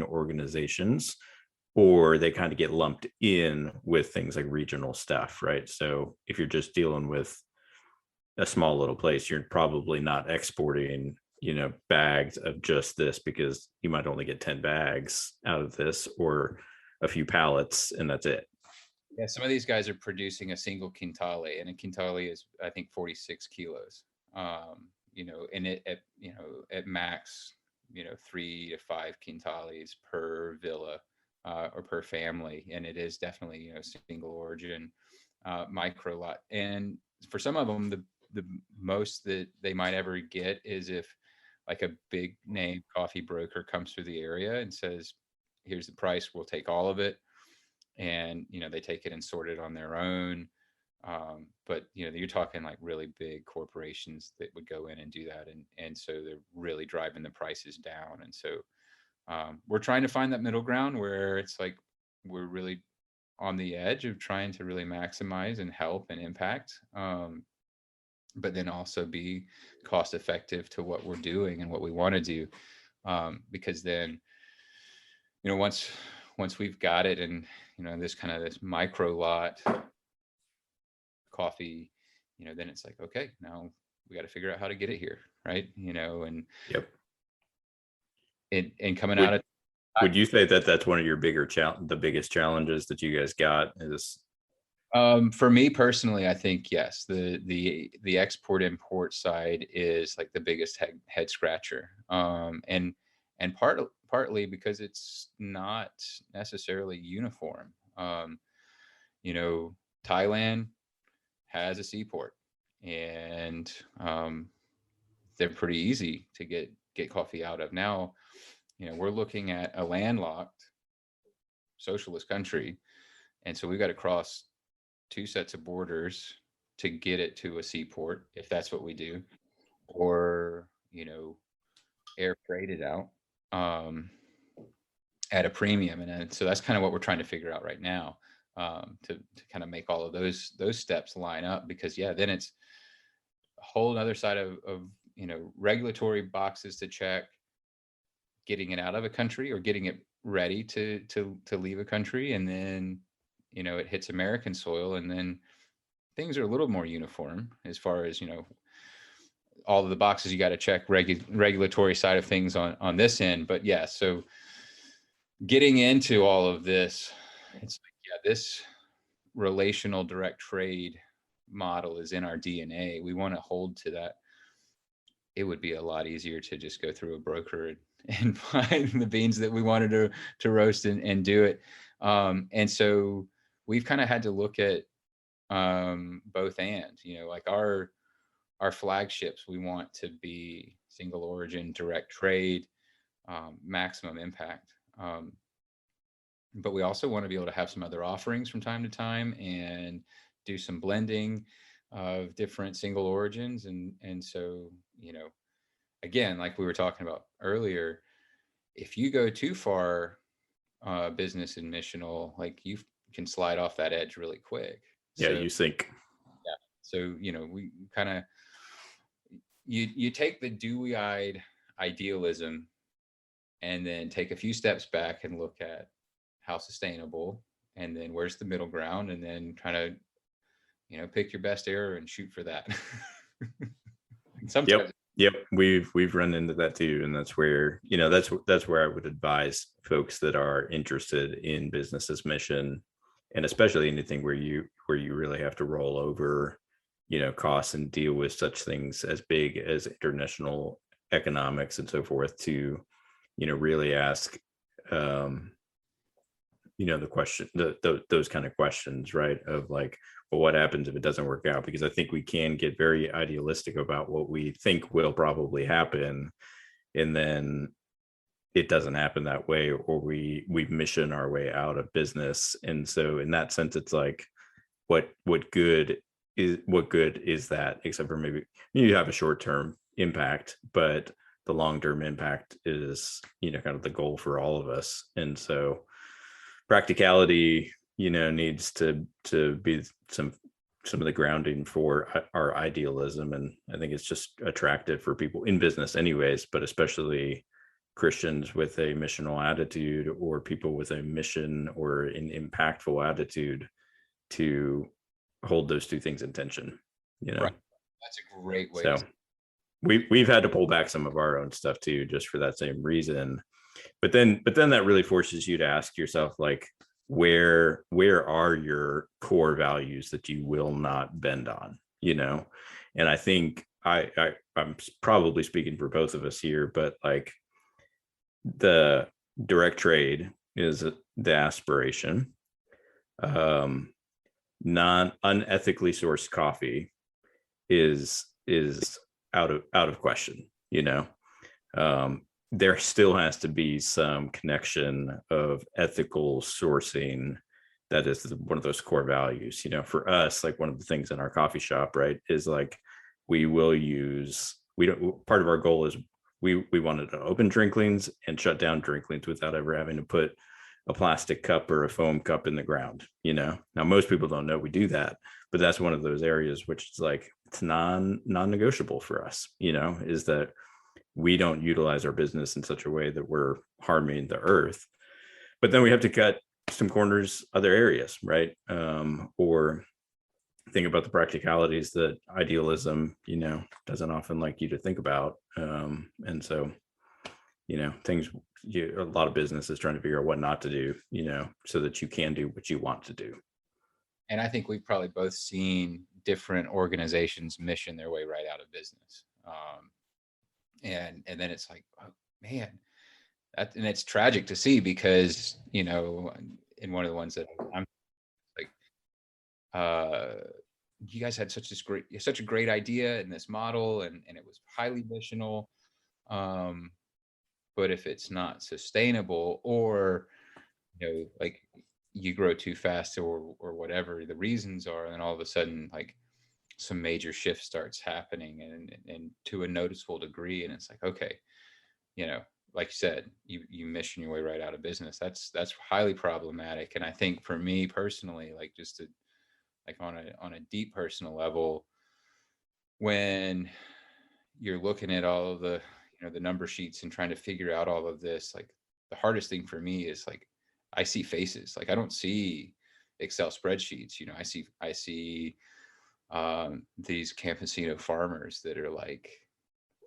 organizations, or they kind of get lumped in with things like regional stuff, right? So if you're just dealing with a small little place, you're probably not exporting, bags of just this, because you might only get 10 bags out of this, or a few pallets, and that's it. Yeah, some of these guys are producing a single quintale, and a quintale is, I think, 46 kilos. And it at max, 3 to 5 quintales per villa, or per family, and it is definitely single origin, micro lot. And for some of them, the most that they might ever get is if like a big name coffee broker comes through the area and says, "Here's the price. We'll take all of it." And they take it and sort it on their own. But you're talking like really big corporations that would go in and do that, and so they're really driving the prices down. And so we're trying to find that middle ground where it's like we're really on the edge of trying to really maximize and help and impact, but then also be cost effective to what we're doing and what we want to do, because then once we've got it, and this micro lot coffee, then it's like, okay, now we got to figure out how to get it here, right? And Yep. and coming out of, would you say that that's one of your the biggest challenges that you guys got is? For me personally, I think yes, the export import side is like the biggest head scratcher, and partly because it's not necessarily uniform. Thailand has a seaport, and they're pretty easy to get coffee out of. Now, we're looking at a landlocked socialist country, and so we've got to cross 2 sets of borders to get it to a seaport, if that's what we do, or air freight it out at a premium. And so that's kind of what we're trying to figure out right now, to kind of make all of those steps line up, because then it's a whole other side of regulatory boxes to check, getting it out of a country or getting it ready to leave a country, and then it hits American soil, and then things are a little more uniform as far as all of the boxes you got to check, regulatory side of things on this end. But yeah, so getting into all of this, it's like, this relational direct trade model is in our DNA. We want to hold to that. It would be a lot easier to just go through a broker and find the beans that we wanted to roast and do it. And so we've kind of had to look at both and, like our flagships, we want to be single origin, direct trade, maximum impact. But we also want to be able to have some other offerings from time to time and do some blending of different single origins. And so, again, like we were talking about earlier, if you go too far business and missional, like you can slide off that edge really quick. Yeah, you think. Yeah. So, we kind of, you take the dewy-eyed idealism and then take a few steps back and look at how sustainable, and then where's the middle ground, and then kind of, pick your best error and shoot for that. Sometimes. Yep. We've run into that too. And that's where, that's where I would advise folks that are interested in business's mission, and especially anything where you really have to roll over, costs and deal with such things as big as international economics and so forth, to, really ask, the question, those kind of questions, right? Of like, well, what happens if it doesn't work out? Because I think we can get very idealistic about what we think will probably happen, and then it doesn't happen that way, or we mission our way out of business. And so in that sense, it's like, what good is that, except for maybe you have a short-term impact, but the long-term impact is, kind of the goal for all of us. And so practicality, needs to be some of the grounding for our idealism. And I think it's just attractive for people in business anyways, but especially Christians with a missional attitude or people with a mission or an impactful attitude to hold those two things in tension, you know? Right. That's a great way So to. we've had to pull back some of our own stuff too, just for that same reason. But then that really forces you to ask yourself, like, where are your core values that you will not bend on, you know? And I think I'm probably speaking for both of us here, but like the direct trade is the aspiration. Non unethically sourced coffee is out of question, you know. There still has to be some connection of ethical sourcing that is one of those core values, you know. For us, like one of the things in our coffee shop, right, is like we don't, part of our goal is we wanted to open drinklings and shut down drinklings without ever having to put a plastic cup or a foam cup in the ground, you know. Now most people don't know we do that, but that's one of those areas which is like it's non-negotiable for us, you know, is that we don't utilize our business in such a way that we're harming the earth. But then we have to cut some corners other areas, right? Or think about the practicalities that idealism, you know, doesn't often like you to think about. And so, you know, a lot of business is trying to figure out what not to do, you know, so that you can do what you want to do. And I think we've probably both seen different organizations mission their way right out of business. And then it's like, oh, man, and it's tragic to see because, you know, in one of the ones that I'm like, you guys had such a great idea in this model, and it was highly missional. But if it's not sustainable, or, you know, like you grow too fast or whatever the reasons are, and then all of a sudden, like some major shift starts happening and to a noticeable degree. And it's like, okay, you know, like you said, you mission your way right out of business. That's highly problematic. And I think for me personally, like just to, like on a deep personal level, when you're looking at all of the, you know, the number sheets and trying to figure out all of this, like the hardest thing for me is like I see faces. Like I don't see Excel spreadsheets. You know, I see these campesino farmers that are like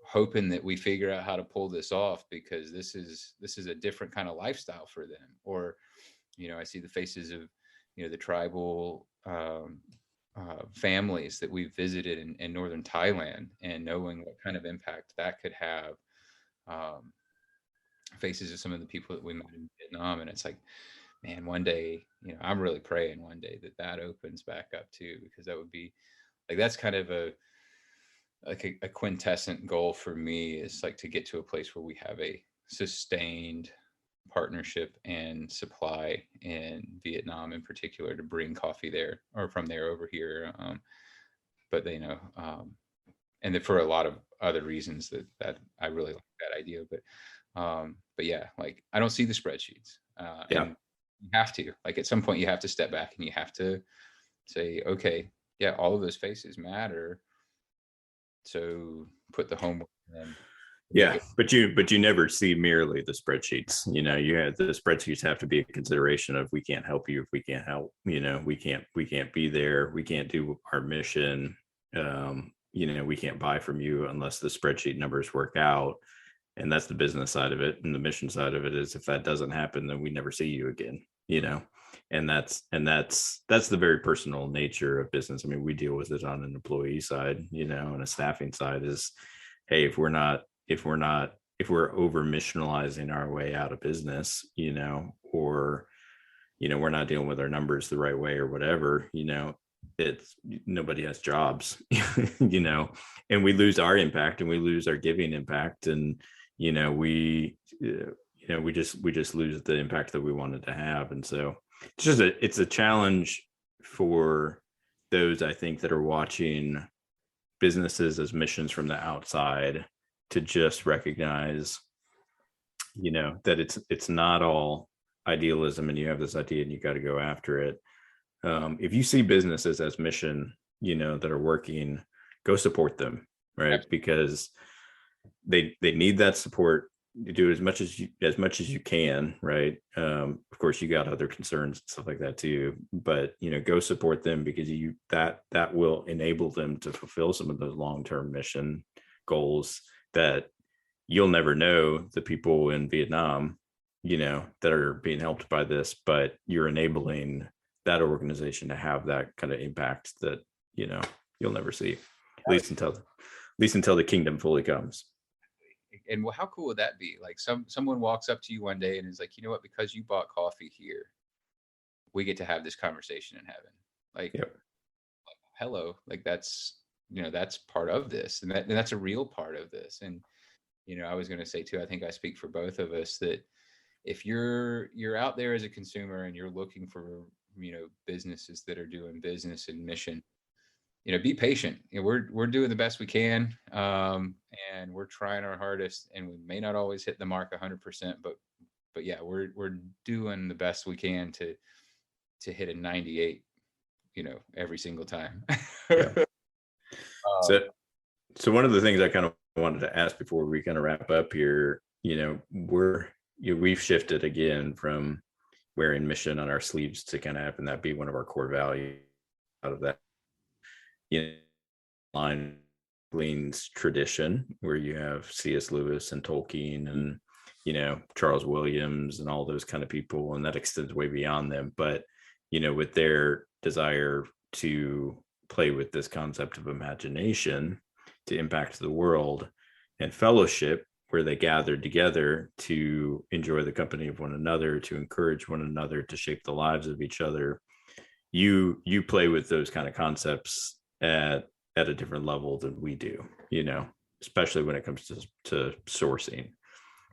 hoping that we figure out how to pull this off, because this is a different kind of lifestyle for them. Or, you know, I see the faces of, you know, the tribal families that we've visited in northern Thailand, and knowing what kind of impact that could have. Faces of some of the people that we met in Vietnam, and it's like, man, one day, you know, I'm really praying one day that opens back up too, because that would be like, that's kind of a quintessent goal for me, is like to get to a place where we have a sustained partnership and supply in Vietnam in particular, to bring coffee there or from there over here. But they know, and for a lot of other reasons that I really like that idea. But yeah, like I don't see the spreadsheets, Yeah. and you have to, like at some point you have to step back and you have to say, okay, yeah, all of those faces matter. So put the homework in. Yeah, but you never see merely the spreadsheets. You know, you have the spreadsheets have to be a consideration of, we can't help you if we can't help. You know, we can't be there. We can't do our mission. You know, we can't buy from you unless the spreadsheet numbers work out. And that's the business side of it. And the mission side of it is, if that doesn't happen, then we never see you again. You know, and that's the very personal nature of business. I mean, we deal with it on an employee side, you know, and a staffing side is, hey, if we're over missionalizing our way out of business, you know, or, you know, we're not dealing with our numbers the right way or whatever, you know, it's, nobody has jobs, you know, and we lose our impact and we lose our giving impact. And, you know, we just lose the impact that we wanted to have. And so it's a challenge for those, I think, that are watching businesses as missions from the outside, to just recognize, you know, that it's not all idealism and you have this idea and you got to go after it. If you see businesses as mission, you know, that are working, go support them, right? Because they need that support. you do as much as you can, right? Of course, you got other concerns and stuff like that too, but go support them, because that will enable them to fulfill some of those long-term mission goals that you'll never know the people in Vietnam, that are being helped by this, but you're enabling that organization to have that kind of impact that you'll never see, at least until the kingdom fully comes. And well, how cool would that be? Like someone walks up to you one day and is like, you know what, because you bought coffee here, we get to have this conversation in heaven. Like, Yep. Hello, like that's part of this, and that's a real part of this. And I was going to say too, I think I speak for both of us, that if you're out there as a consumer and you're looking for businesses that are doing business and mission, be patient. We're doing the best we can, and we're trying our hardest, and we may not always hit the mark 100%, but yeah, we're doing the best we can to hit a 98, every single time. Yeah. So one of the things I kind of wanted to ask before we kind of wrap up here, we've shifted again from wearing mission on our sleeves to kind of having that be one of our core values. Out of that, line leans tradition, where you have C.S. Lewis and Tolkien and Charles Williams and all those kind of people, and that extends way beyond them. But with their desire to play with this concept of imagination to impact the world, and fellowship, where they gathered together to enjoy the company of one another, to encourage one another, to shape the lives of each other. You play with those kind of concepts at a different level than we do, especially when it comes to sourcing.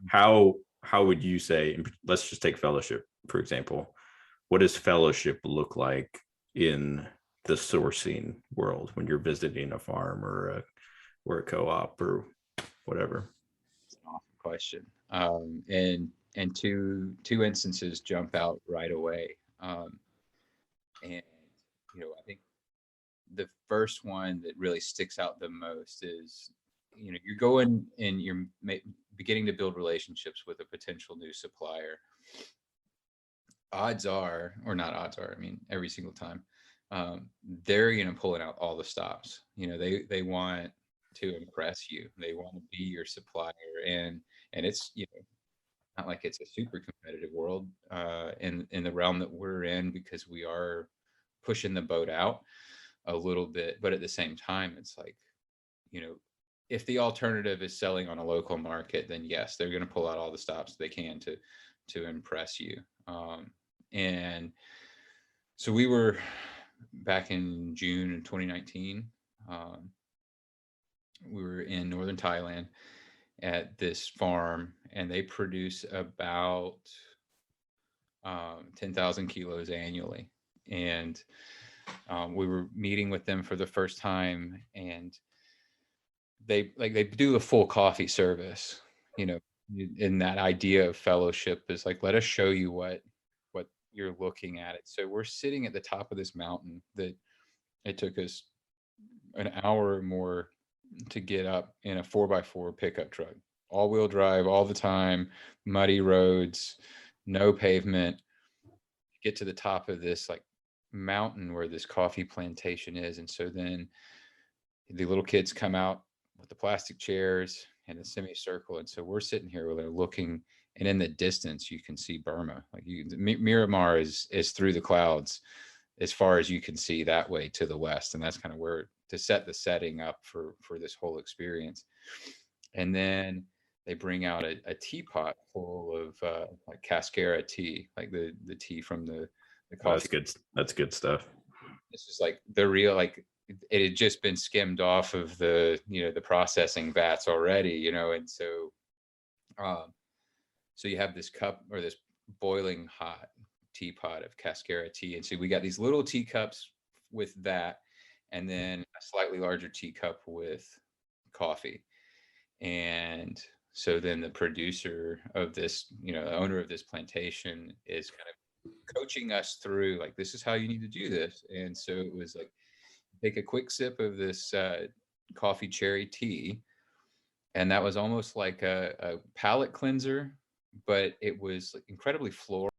How would you say, let's just take fellowship, for example, what does fellowship look like in the sourcing world when you're visiting a farm or a co-op or whatever? It's an awesome question. And two instances jump out right away. And I think the first one that really sticks out the most is, you're going and you're beginning to build relationships with a potential new supplier. Odds are, or not odds are, I mean, every single time, they're pulling out all the stops. They want to impress you. They want to be your supplier, and it's not like it's a super competitive world in the realm that we're in, because we are pushing the boat out a little bit. But at the same time, it's like, if the alternative is selling on a local market, then yes, they're going to pull out all the stops they can to impress you. And so we were back in June of 2019. We were in northern Thailand at this farm, and they produce about 10,000 kilos annually. And we were meeting with them for the first time, and they do a full coffee service, in that idea of fellowship is like, let us show you what you're looking at it. So we're sitting at the top of this mountain that it took us an hour or more to get up in a 4x4 pickup truck, all-wheel drive all the time, muddy roads, no pavement. Get to the top of this like mountain where this coffee plantation is. And so then the little kids come out with the plastic chairs and the semicircle, and so we're sitting here where they're looking, and in the distance you can see Burma. Like Miramar is through the clouds as far as you can see that way to the west, and that's kind of where to set the setting up for this whole experience. And then they bring out a teapot full of like cascara tea, like the tea from the coffee. That's good. That's good stuff. This is like the real, like it had just been skimmed off of the the processing vats already, and so so you have this cup or this boiling hot teapot of cascara tea, and so we got these little teacups with that, and then a slightly larger teacup with coffee. And so then the producer of this, the owner of this plantation is kind of coaching us through, like, this is how you need to do this. And so it was like, take a quick sip of this coffee cherry tea, and that was almost like a palate cleanser, but it was incredibly floral.